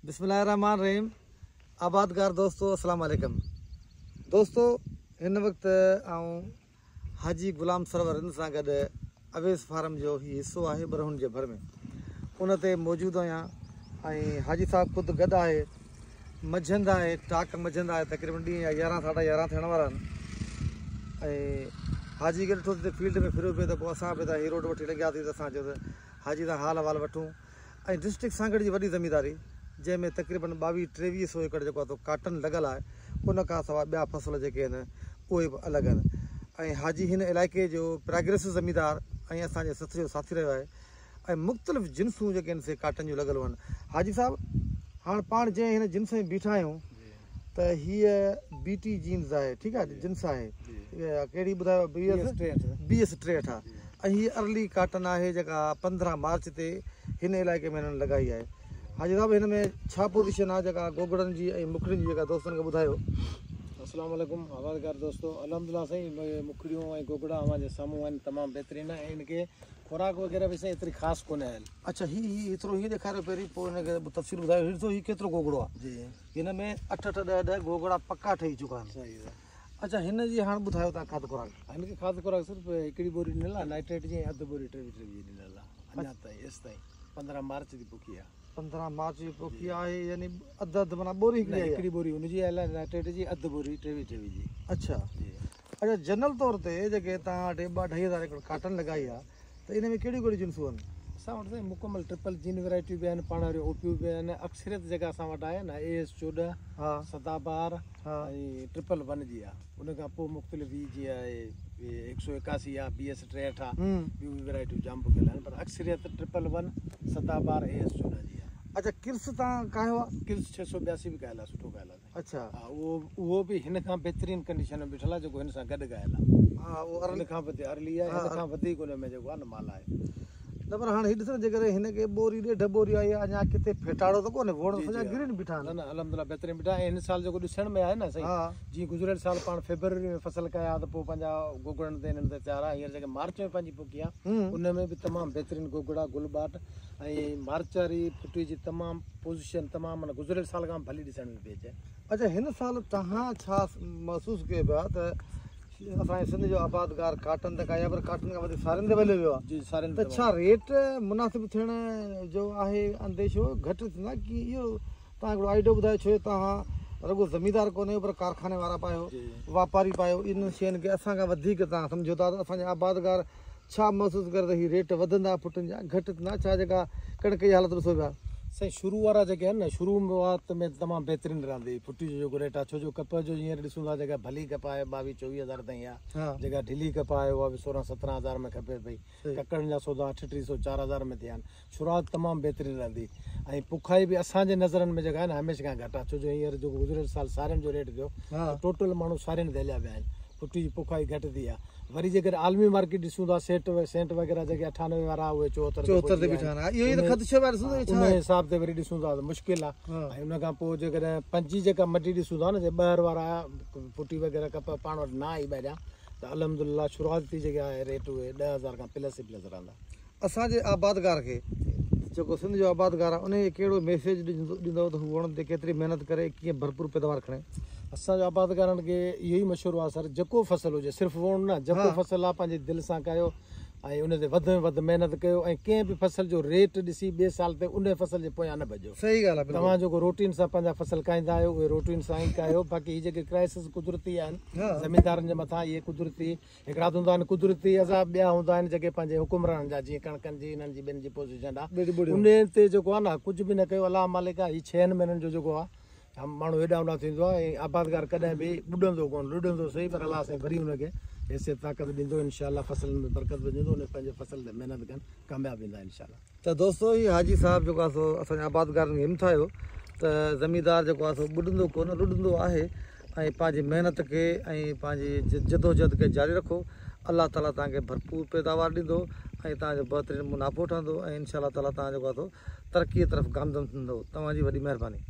बिस्मिल्लाहिर्रहमानिर्रहीम। आबादगार दोस्तों अस्सलाम वालेकुम। दोस्तों इन वक्त हाजी गुलाम सरवर सां गॾु अवेस फार्म जो ही हिस्सो आहे बरहुन जे भर में उन ते मौजूदु आहियां ऐं हाजी साहब ख़ुदि गॾु आहे। मंझंदि आहे, टाक मंझंदि आहे, तक़रीबन ॾींहं 11 साढा 11 थियण वारा आहिनि ऐं हाजी खे ॾिठो त फील्ड में फिरियो पियो त पोइ असां बि त ही रोड वठी लॻियासीं त असां चयो त हाजी सां हाल अहवाल वठूं। ऐं डिस्ट्रिक्ट सांगड़ जी वॾी ज़मीदारी जंहिंमें तक़रीबन 2200-2300 एकड़ जेको आहे तो काटन लॻल आहे, उन खां सवाइ ॿिया फसल जेके आहिनि उहे बि अलॻि आहिनि। ऐं हाजी हिन इलाइक़े जो प्रोग्रेसिव ज़मीदार ऐं असांजे सथ जो साथी रहियो आहे ऐं मुख़्तलिफ़ जिन्सूं जेके आहिनि से काटन जूं लॻल आहिनि। हाजी साहब हाणे पाण जंहिं हिन जिन्स में बीठा आहियूं त हीअ BT जीन्स आहे, ठीकु आहे, जिन्स आहे, कहिड़ी ॿुधायो? BS 63 आहे ऐं हीअ अर्ली काटन आहे जेका 15 मार्च ते हिन इलाइक़े में हिननि लॻाई आहे। हाजी साहब हिन में छा पोज़ीशन आहे जेका गोगड़नि जी ऐं मुखड़ियुनि जी जेका दोस्तनि खे ॿुधायो? अस्सलाम वालेकुम आबादगार दोस्तों, अल्हम्दुलिल्लाह साईं मुखड़ियूं ऐं गोगड़ा हमारे साम्हूं आहिनि, तमामु बहितरीनु आहे। इनखे खुराक वग़ैरह बि साईं एतिरी ख़ासि कोन्हे आयल। अच्छा, हीअ एतिरो हीअ ॾेखारियो पहिरीं, पोइ हिनखे तफ़सील ॿुधायो। ॾिसो हीअ केतिरो गोगड़ो आहे जी, हिन में 8-10 गोगड़ा पका ठही चुका आहिनि। सही आहे। अच्छा, हिन जी हाणे ॿुधायो तव्हां खाद खुराक? हिनखे खाद खुराक सिर्फ़ु हिकिड़ी बोरी ॾिनल आहे, नाइट्रेट जी, अधु बोरी 23 ॾिनल आहे अञा ताईं। एसि ताईं 15 मार्च जी पोखी आहे। 15 मार्च जी पोखी आहे, यानी अधु माना बोरी हिकिड़ी बोरी हुनजी आयल आहे नाइट्रेट जी, अधु बोरी 23 जी। अच्छा अच्छा, जनरल तौर ते जेके तव्हां वटि 2-2.5 एकड़ काटन लॻाई आहे त इन में कहिड़ियूं कहिड़ियूं जिन्सूं आहिनि? असां वटि साईं मुकमल ट्रिपल जीन वैरायटियूं बि आहिनि, पाण वरी ओपियूं बि आहिनि। अक्सरियत जेका असां वटि आहे न AS 14, हा, सदाबार ऐं 111 जी आहे। उन खां पोइ मुख़्तलिफ़ जी आहे 181 आहे, BS 63 आहे, ॿियूं बि वैरायटियूं जाम पोखियल आहिनि, पर अक्सरियत 111, सदाबार, AS 14 जी आहे। अच्छा, किर्स तव्हां कयो आहे? किर्स 682 बि कयल आहे, सुठो कयल आहे। अच्छा, हा, उहो बि हिन खां बहितरीनु कंडीशन में बीठल आहे, जेको हिन सां गॾु कयल आहे। हा, उहो हिन खां बि अर्ली आहे, हिन खां वधीक हुन में जेको आहे न माल आहे। न, पर हाणे हीअ ॾिसो जेकॾहिं हिनखे बोरी 1.5 बोरी आहे, अञा किथे फेटाड़ो त कोन्हे, वण सॼा ग्रीन बीठा आहिनि। न अल्हम्दुलिल्लाह बहितरीनु बीठा। ऐं हिन साल जेको ॾिसण में आहे न साईं, जीअं गुज़िरियल साल पाण फेब्रुअरी में फसल कया त पोइ पंहिंजा गोगड़नि ते हिननि ते तयारु आहे। हींअर जेके मार्च में पंहिंजी पोखी आहे उन में बि तमामु बहितरीनु गोगड़ा, गुलबाट ऐं मार्च वारी फुटी जी तमामु पोज़ीशन तमामु माना गुज़िरियल साल खां भली ॾिसण में पई अचे। अच्छा, हिन साल तव्हां छा महसूसु कयो पिया त असांजे सिंध जो आबादगार काटन त कया, पर काटन खां वधीक सारियुनि ते वलियो वियो आहे? जी, सारियुनि त छा रेट मुनासिबु थियण जो आहे अंदेशो? घटि थींदा की इहो तव्हां हिकिड़ो आइडियो ॿुधायो? छो तव्हां रुगो ज़मीदार कोन्हे पर कारखाने वारा पायो, वापारी पायो, इन शयुनि खे असां खां वधीक तव्हां सम्झो था त असांजा आबादगार छा महसूसु करे त हीअ रेट वधंदा फुटनि जा घटि थींदा? छा जेका कणिक जी हालत ॾिसो पिया साईं, शुरू वारा जेके आहिनि न, शुरूआत में तमामु बहितरीनु रहंदी फुटी जो जेको रेट आहे। छो जो कप जो हींअर ॾिसूं था, जेका भली कप आहे 22-24 हज़ार ताईं आहे, जेका ढिली कप आहे उहा बि 16-17 हज़ार में खपे पई। ककड़नि जा सौदा 3800-4000 में थिया आहिनि। शुरूआत तमामु बहितरीनु रहंदी ऐं पुखाई बि असांजे नज़रनि में जेका आहे न हमेशह खां घटि आहे। छो जो हींअर जेको गुज़िरियल साल सारियुनि जो रेट थियो, टोटल माण्हू सारियुनि ते हलिया विया आहिनि, फुटी जी पुखाई घटि थी आहे। वरी जेकर आलमी मार्केट ॾिसूं था, सेंट वग़ैरह जेके 98 वारा उहे 74 ते बीठा आहिनि। उन हिसाब ते वरी ॾिसूं था त मुश्किल आहे। ऐं उन खां पोइ जेकॾहिं पंजी जेका मटी ॾिसूं था न, जे ॿाहिरि वारा फुटी वग़ैरह कप पाण वटि न आई ॿाहिरियां, त अल्हम्दुलिल्लाह शुरूआती जेका आहे रेट उहे 10,000 खां प्लस रहंदा। असांजे आबादगार खे जेको सिंध जो आबादगार आहे उन खे कहिड़ो मैसेज ॾींदव त हू वणनि ते केतिरी महिनत करे कीअं भरपूर पैदावार खणे? असांजो आबादगारनि खे इहो ई मशवरो आहे सर, जेको फसल हुजे, सिर्फ़ु वण न, जेको फसल आहे पंहिंजे दिलि सां कयो ऐं उन ते वधि में वधि महिनत कयो ऐं कंहिं बि फसल जो रेट ॾिसी ॿिए साल ते उन फसल जे पोयां न भॼो। सही ॻाल्हि आहे। तव्हां जेको रूटीन सां पंहिंजा फसल खाईंदा आहियो उहे रूटीन सां ई कयो। बाक़ी हीअ जेके क्राइसिस कुदरती आहिनि ज़मीनदारनि जे मथां, इहे कुदरती हिकिड़ा हूंदा आहिनि कुदरती अज़ाब, ॿिया हूंदा आहिनि जेके पंहिंजे हुकुमरान जा, जीअं कणकनि जी हिननि जी ॿियनि जी पोज़ीशन आहे, उन ते जेको आहे न कुझु बि न कयो। अलाह मालिक आहे, हीअ 6 महीननि जो जेको आहे माण्हू हेॾा होॾा थींदो आहे ऐं आबादगार कॾहिं बि ॿुॾंदो कोन, लुॾंदो सही, पर अलाह साईं वरी हुनखे हैसियत ताक़त ॾींदो। इनशाअल्लाह फसलनि में बरकत विझंदो, उन पंहिंजे फसल ते महिनत कनि, कामयाबु वेंदा इनशाअल्लाह। त दोस्तो, ही हाजी साहब जेको आहे सो असांजे आबादगारनि खे हिमथायो त ज़मीदार जेको आहे सो ॿुॾंदो कोन, लुॾंदो आहे ऐं पंहिंजी महिनत खे ऐं पंहिंजी जदोजहद खे जारी रखो। अलाह ताला तव्हांखे भरपूर पैदावार ॾींदो ऐं तव्हांजो बहितरीनु मुनाफ़ो ठहंदो ऐं इनशाअल्लाह ताला तव्हां जेको आहे सो तरक़ीअ तरफ़ गामदन थींदो। तव्हांजी वॾी महिरबानी।